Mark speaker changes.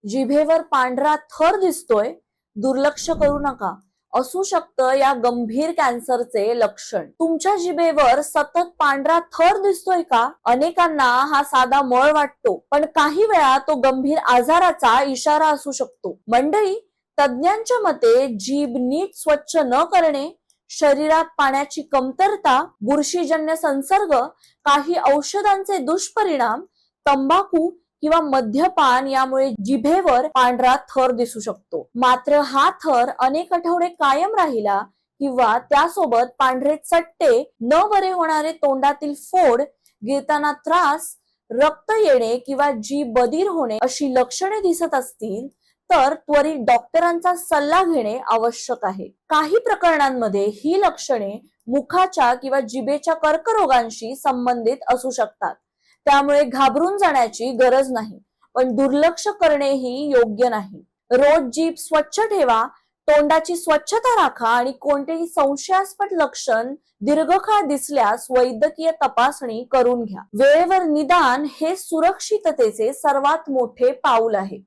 Speaker 1: जिभेवर पांढरा थर दिसतोय, दुर्लक्ष करू नका. असू शकतं या गंभीर कॅन्सरचे लक्षण. तुमच्या जिभेवर सतत पांढरा थर दिसतोय का? अनेकांना हा साधा मळ वाटतो, पण काही वेळा तो गंभीर आजाराचा इशारा असू शकतो. मंडळी, तज्ञांच्या मते जीभ नीट स्वच्छ न करणे, शरीरात पाण्याची कमतरता, बुरशीजन्य संसर्ग, काही औषधांचे दुष्परिणाम, तंबाखू किंवा मद्यपान यामुळे जिभेवर पांढरा थर दिसू शकतो. मात्र हा थर अनेक आठवडे कायम राहिला किंवा त्यासोबत पांढरे चट्टे, न बरे होणारे तोंडातील फोड, गिळताना त्रास, रक्त येणे किंवा जीभ बधीर होणे अशी लक्षणे दिसत असतील तर त्वरित डॉक्टरांचा सल्ला घेणे आवश्यक आहे. काही प्रकरणांमध्ये ही लक्षणे मुखाच्या किंवा जिभेच्या कर्करोगांशी संबंधित असू शकतात. त्यामुळे घाबरून जाण्याची गरज नाही, पण दुर्लक्ष करणेही योग्य नाही. रोज जीभ स्वच्छ ठेवा, तोंडाची स्वच्छता राखा आणि कोणतेही संशयास्पद लक्षण दीर्घकाळ दिसल्यास वैद्यकीय तपासणी करून घ्या. वेळेवर निदान हे सुरक्षिततेचे सर्वात मोठे पाऊल आहे.